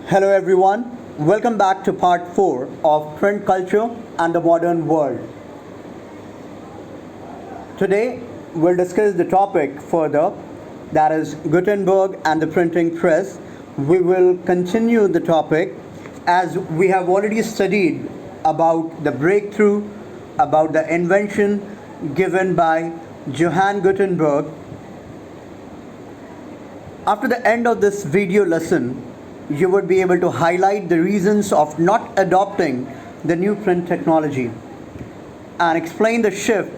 Hello everyone, welcome back to part 4 of Print Culture and the Modern World. Today we'll discuss the topic further, that is Gutenberg and the printing press. We will continue the topic as we have already studied about the breakthrough, about the invention given by Johann Gutenberg. After the end of this video lesson, you would be able to highlight the reasons of not adopting the new print technology and explain the shift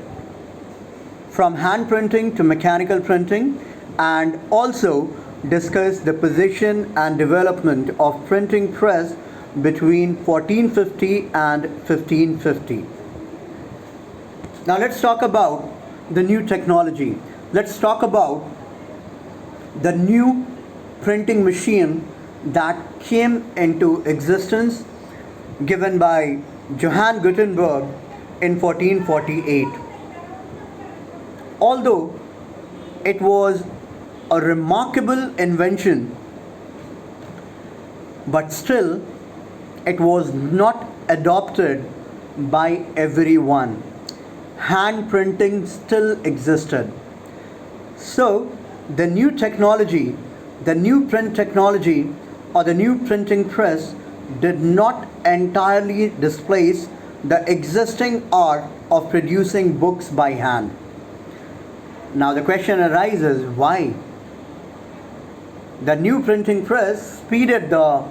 from hand printing to mechanical printing, and also discuss the position and development of printing press between 1450 and 1550. Now let's talk about the new technology. Let's talk about the new printing machine that came into existence given by Johann Gutenberg in 1448. Although it was a remarkable invention, but still it was not adopted by everyone. Hand printing still existed. So the new technology, the new print technology or the new printing press did not entirely displace the existing art of producing books by hand. Now the question arises, why? The new printing press speeded the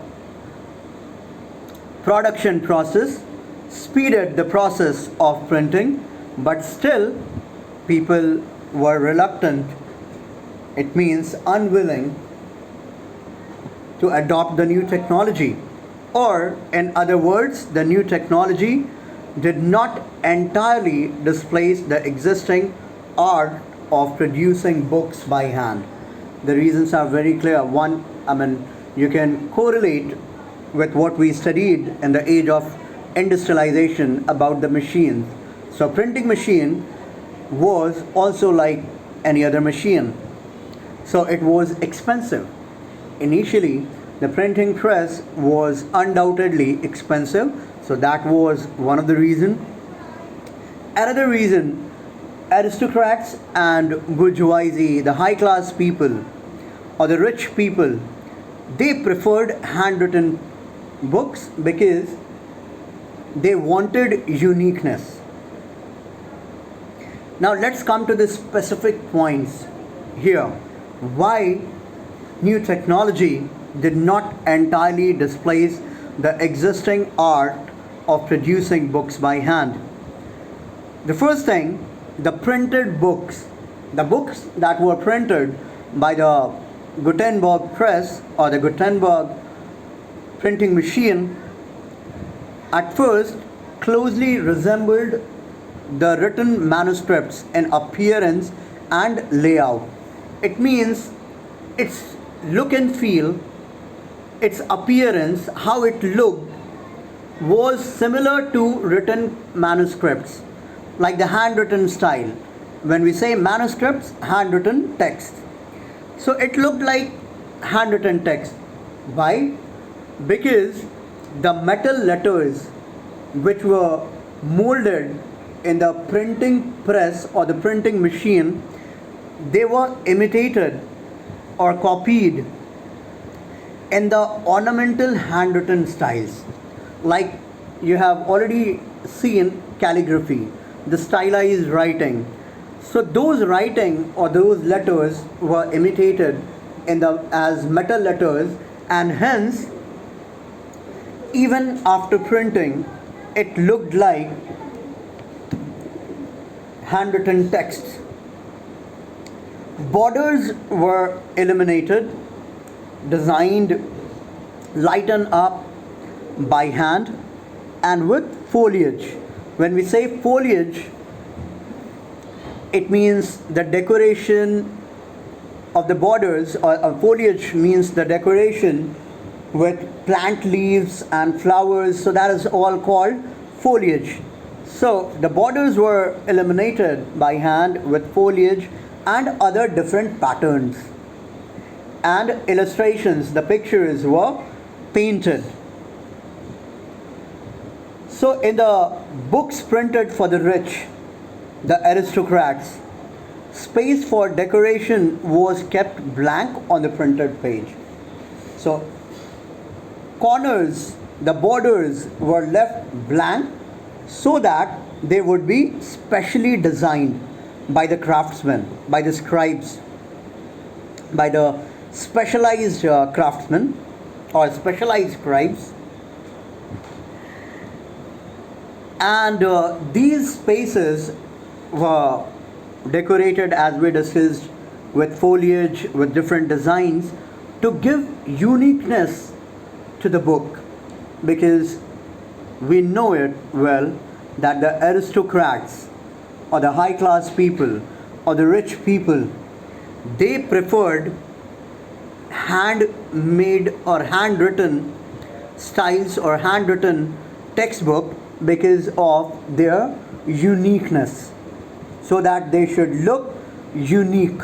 production process, speeded the process of printing, but still people were reluctant, it means unwilling, to adopt the new technology. Or in other words, the new technology did not entirely displace the existing art of producing books by hand. The reasons are very clear. One, you can correlate with what we studied in the age of industrialization about the machines. So printing machine was also like any other machine. So it was expensive. Initially, the printing press was undoubtedly expensive, so that was one of the reasons. Another reason, aristocrats and bourgeoisie, the high class people or the rich people, they preferred handwritten books because they wanted uniqueness. Now let's come to the specific points here. Why new technology did not entirely displace the existing art of producing books by hand. The first thing, the printed books, the books that were printed by the Gutenberg press or the Gutenberg printing machine, at first closely resembled the written manuscripts in appearance and layout. It means its look and feel, its appearance, how it looked was similar to written manuscripts, like the handwritten style. When we say manuscripts, handwritten text. So it looked like handwritten text. Why? Because the metal letters which were molded in the printing press or the printing machine, they were imitated or copied in the ornamental handwritten styles. Like you have already seen calligraphy, the stylized writing. So those writing or those letters were imitated in the as metal letters, and hence even after printing it looked like handwritten text. Borders were eliminated, designed, lightened up by hand, and with foliage. When we say foliage, it means the decoration of the borders, or foliage means the decoration with plant leaves and flowers, so that is all called foliage. So the borders were eliminated by hand with foliage and other different patterns. And illustrations, the pictures were painted. So in the books printed for the rich, the aristocrats, space for decoration was kept blank on the printed page. So corners, the borders were left blank so that they would be specially designed by the craftsmen, by the scribes, by the specialized craftsmen or specialized scribes. And these spaces were decorated, as we discussed, with foliage, with different designs to give uniqueness to the book, because we know it well that the aristocrats or the high class people or the rich people, they preferred handmade or handwritten styles or handwritten textbook because of their uniqueness, so that they should look unique.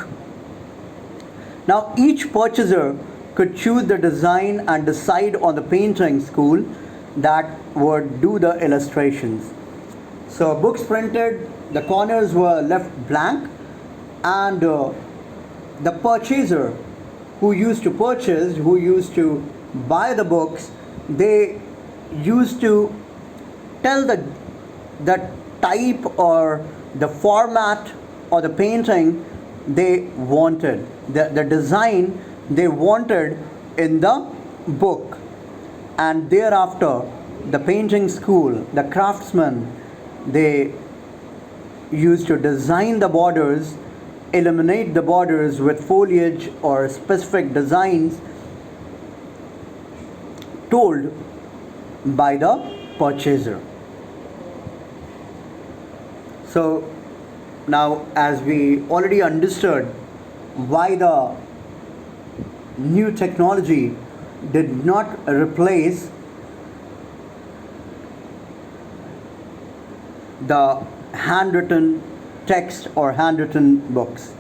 Now each purchaser could choose the design and decide on the painting school that would do the illustrations. So books printed, the corners were left blank, and the purchaser who used to purchase, who used to buy the books, they used to tell the type or the format or the painting they wanted, the design they wanted in the book. And thereafter the painting school, the craftsmen, they used to design the borders, illuminate the borders with foliage or specific designs told by the purchaser. So now, as we already understood why the new technology did not replace the handwritten text or handwritten books.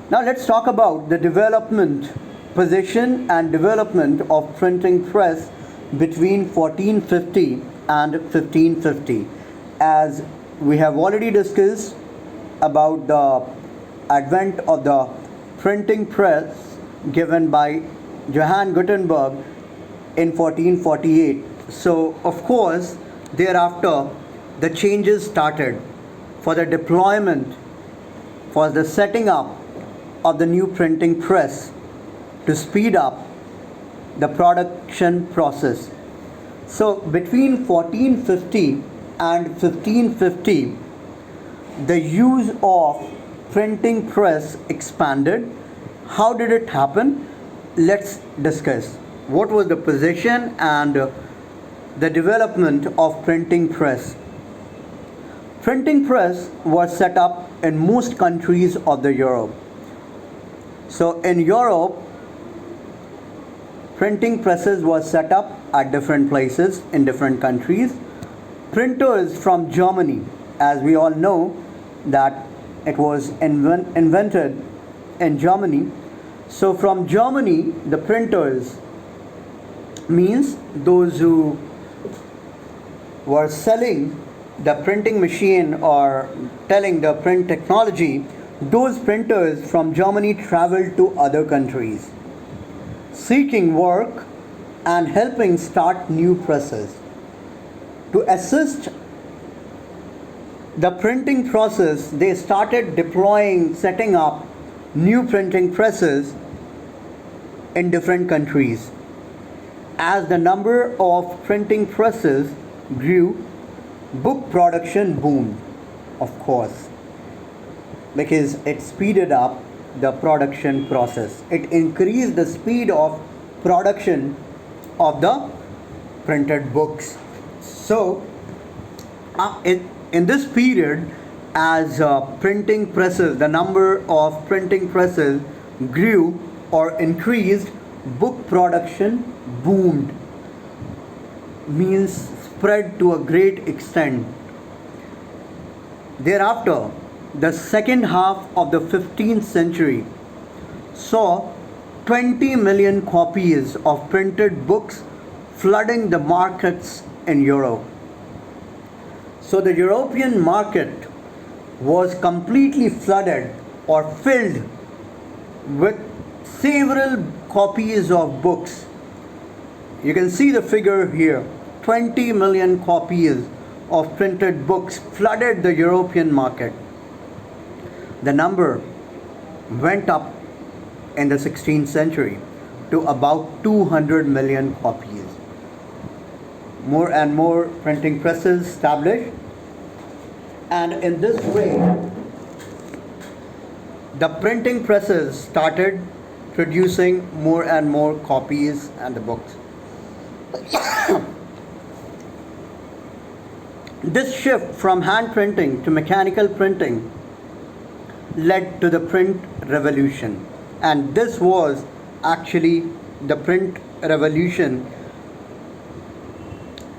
Now let's talk about the development, position and development of printing press between 1450 and 1550. As we have already discussed about the advent of the printing press given by Johann Gutenberg in 1448. So of course thereafter the changes started for the deployment, for the setting up of the new printing press to speed up the production process. So between 1450 and 1550, the use of printing press expanded. How did it happen? Let's discuss. What was the position and the development of printing press? Printing press was set up in most countries of the Europe. So in Europe, printing presses were set up at different places in different countries. Printers from Germany, as we all know that it was invented in Germany. So from Germany, the printers means those who were selling the printing machine or telling the print technology, those printers from Germany traveled to other countries seeking work and helping start new presses. To assist the printing process, they started deploying, setting up new printing presses in different countries. As the number of printing presses grew, book production boomed, of course, because it speeded up the production process. It increased the speed of production of the printed books. So in this period, as printing presses, the number of printing presses grew or increased, book production boomed, means spread to a great extent. Thereafter, the second half of the 15th century saw 20 million copies of printed books flooding the markets in Europe. So the European market was completely flooded or filled with several copies of books. You can see the figure here. 20 million copies of printed books flooded the European market. The number went up in the 16th century to about 200 million copies. More and more printing presses established, and in this way the printing presses started producing more and more copies and the books. This shift from hand printing to mechanical printing led to the print revolution, and this was actually the print revolution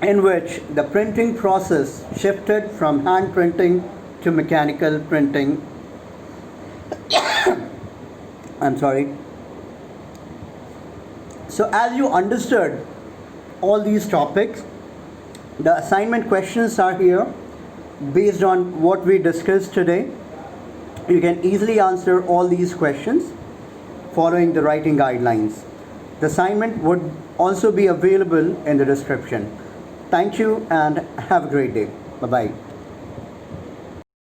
in which the printing process shifted from hand printing to mechanical printing. I'm sorry. So as you understood all these topics, the assignment questions are here based on what we discussed today. You can easily answer all these questions following the writing guidelines. The assignment would also be available in the description. Thank you and have a great day. Bye-bye.